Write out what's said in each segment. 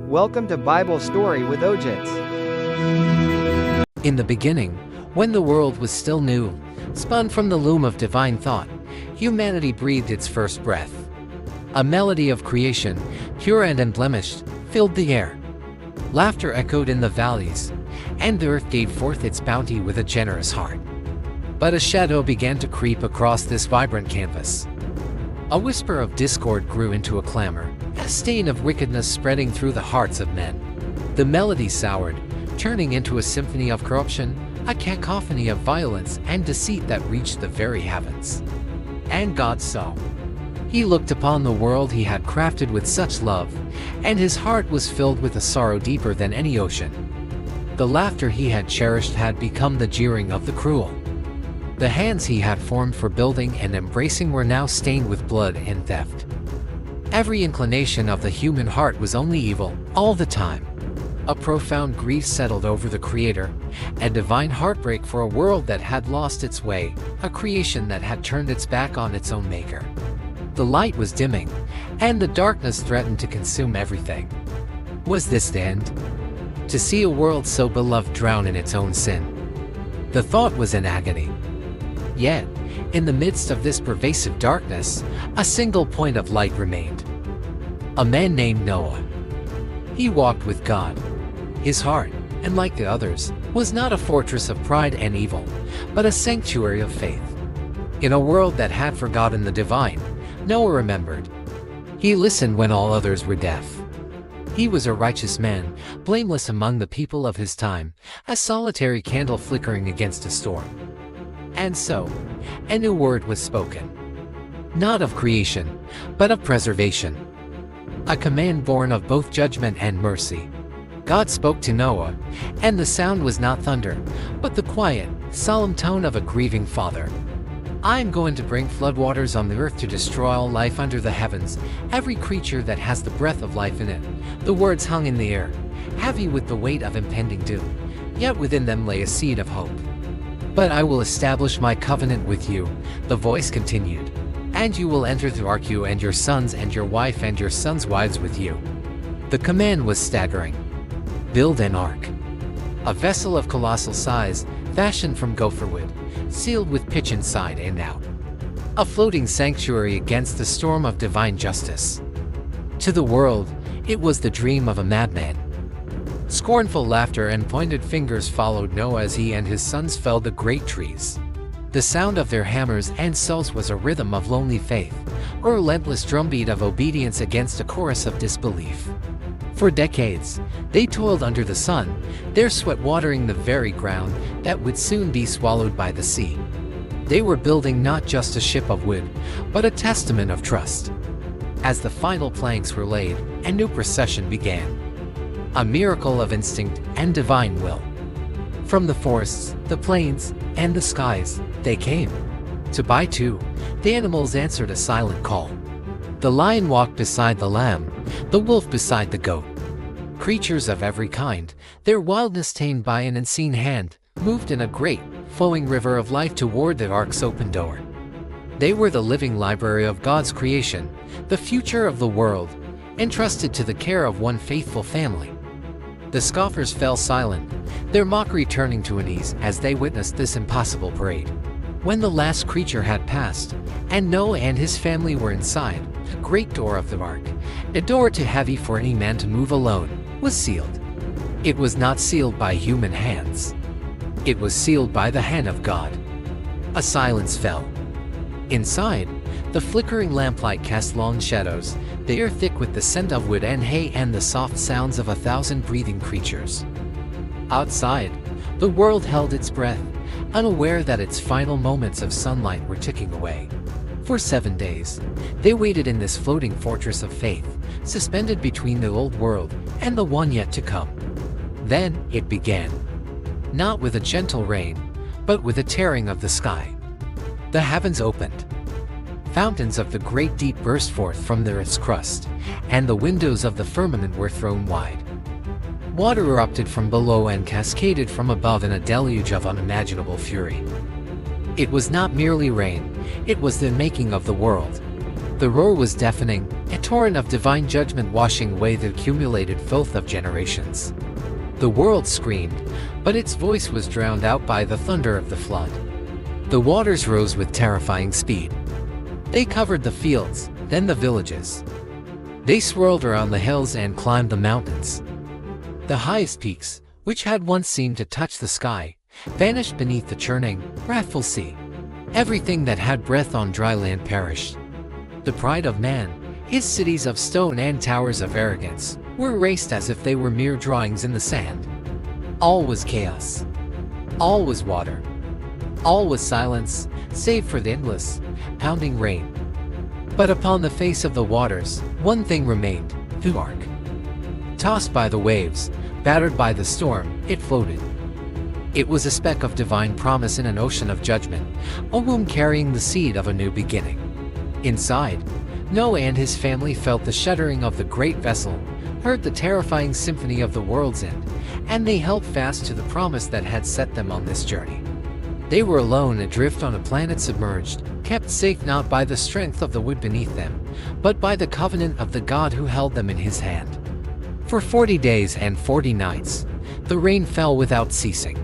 Welcome to Bible Story with Ojatts. In the beginning, when the world was still new, spun from the loom of divine thought, humanity breathed its first breath. A melody of creation, pure and unblemished, filled the air. Laughter echoed in the valleys, and the earth gave forth its bounty with a generous heart. But a shadow began to creep across this vibrant canvas. A whisper of discord grew into a clamor, a stain of wickedness spreading through the hearts of men. The melody soured, turning into a symphony of corruption, a cacophony of violence and deceit that reached the very heavens. And God saw. He looked upon the world he had crafted with such love, and his heart was filled with a sorrow deeper than any ocean. The laughter he had cherished had become the jeering of the cruel. The hands he had formed for building and embracing were now stained with blood and theft. Every inclination of the human heart was only evil, all the time. A profound grief settled over the Creator, a divine heartbreak for a world that had lost its way, a creation that had turned its back on its own Maker. The light was dimming, and the darkness threatened to consume everything. Was this the end? To see a world so beloved drown in its own sin? The thought was in agony. Yet, in the midst of this pervasive darkness, a single point of light remained. A man named Noah. He walked with God. His heart, unlike the others, was not a fortress of pride and evil, but a sanctuary of faith. In a world that had forgotten the divine, Noah remembered. He listened when all others were deaf. He was a righteous man, blameless among the people of his time, a solitary candle flickering against a storm. And so, a new word was spoken. Not of creation, but of preservation. A command born of both judgment and mercy. God spoke to Noah, and the sound was not thunder, but the quiet, solemn tone of a grieving father. I am going to bring floodwaters on the earth to destroy all life under the heavens, every creature that has the breath of life in it. The words hung in the air, heavy with the weight of impending doom, yet within them lay a seed of hope. But I will establish my covenant with you, the voice continued. And you will enter the ark, you and your sons and your wife and your sons' wives with you. The command was staggering. Build an ark. A vessel of colossal size, fashioned from gopher wood, sealed with pitch inside and out. A floating sanctuary against the storm of divine justice. To the world, it was the dream of a madman. Scornful laughter and pointed fingers followed Noah as he and his sons felled the great trees. The sound of their hammers and saws was a rhythm of lonely faith, or a relentless drumbeat of obedience against a chorus of disbelief. For decades, they toiled under the sun, their sweat watering the very ground that would soon be swallowed by the sea. They were building not just a ship of wood, but a testament of trust. As the final planks were laid, a new procession began. A miracle of instinct and divine will. From the forests, the plains, and the skies, they came. To buy too, the animals answered a silent call. The lion walked beside the lamb, the wolf beside the goat. Creatures of every kind, their wildness tamed by an unseen hand, moved in a great, flowing river of life toward the ark's open door. They were the living library of God's creation, the future of the world, entrusted to the care of one faithful family. The scoffers fell silent, their mockery turning to unease as they witnessed this impossible parade. When the last creature had passed, and Noah and his family were inside, the great door of the ark, a door too heavy for any man to move alone, was sealed. It was not sealed by human hands. It was sealed by the hand of God. A silence fell. Inside, the flickering lamplight cast long shadows, the air thick with the scent of wood and hay and the soft sounds of 1,000 breathing creatures. Outside, the world held its breath, unaware that its final moments of sunlight were ticking away. For 7 days, they waited in this floating fortress of faith, suspended between the old world and the one yet to come. Then it began. Not with a gentle rain, but with a tearing of the sky. The heavens opened. Fountains of the great deep burst forth from the earth's crust, and the windows of the firmament were thrown wide. Water erupted from below and cascaded from above in a deluge of unimaginable fury. It was not merely rain, it was the making of the world. The roar was deafening, a torrent of divine judgment washing away the accumulated filth of generations. The world screamed, but its voice was drowned out by the thunder of the flood. The waters rose with terrifying speed. They covered the fields, then the villages. They swirled around the hills and climbed the mountains. The highest peaks, which had once seemed to touch the sky, vanished beneath the churning, wrathful sea. Everything that had breath on dry land perished. The pride of man, his cities of stone and towers of arrogance, were erased as if they were mere drawings in the sand. All was chaos. All was water. All was silence, save for the endless, pounding rain. But upon the face of the waters, one thing remained, the ark. Tossed by the waves, battered by the storm, it floated. It was a speck of divine promise in an ocean of judgment, a womb carrying the seed of a new beginning. Inside, Noah and his family felt the shuddering of the great vessel, heard the terrifying symphony of the world's end, and they held fast to the promise that had set them on this journey. They were alone adrift on a planet submerged, kept safe not by the strength of the wood beneath them, but by the covenant of the God who held them in his hand. For 40 days and 40 nights, the rain fell without ceasing.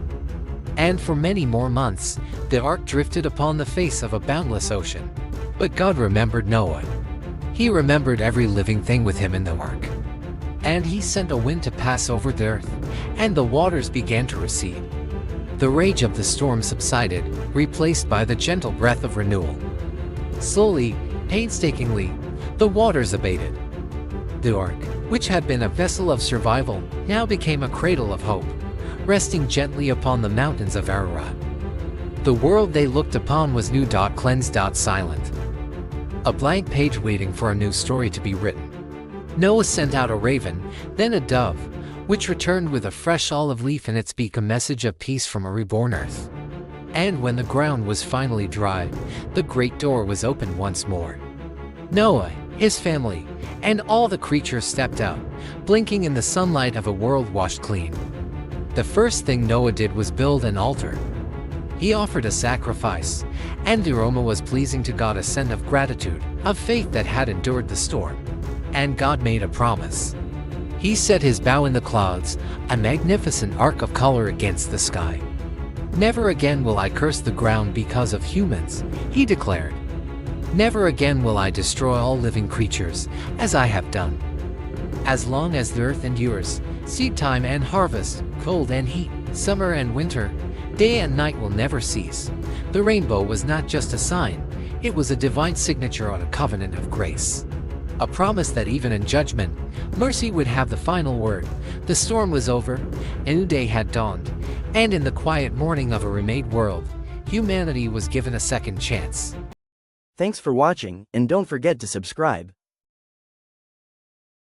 And for many more months, the ark drifted upon the face of a boundless ocean. But God remembered Noah. He remembered every living thing with him in the ark. And he sent a wind to pass over the earth, and the waters began to recede. The rage of the storm subsided, replaced by the gentle breath of renewal. Slowly, painstakingly, the waters abated. The ark, which had been a vessel of survival, now became a cradle of hope, resting gently upon the mountains of Ararat. The world they looked upon was new, cleansed, silent. A blank page waiting for a new story to be written. Noah sent out a raven, then a dove, which returned with a fresh olive leaf in its beak, a message of peace from a reborn earth. And when the ground was finally dry, the great door was opened once more. Noah, his family, and all the creatures stepped out, blinking in the sunlight of a world washed clean. The first thing Noah did was build an altar. He offered a sacrifice, and the aroma was pleasing to God, a scent of gratitude, of faith that had endured the storm. And God made a promise. He set his bow in the clouds, a magnificent arc of color against the sky. Never again will I curse the ground because of humans, he declared. Never again will I destroy all living creatures, as I have done. As long as the earth endures, seed time and harvest, cold and heat, summer and winter, day and night will never cease. The rainbow was not just a sign, it was a divine signature on a covenant of grace. A promise that even in judgment, mercy would have the final word. The storm was over, a new day had dawned, and in the quiet morning of a remade world, humanity was given a second chance. Thanks for watching, and don't forget to subscribe.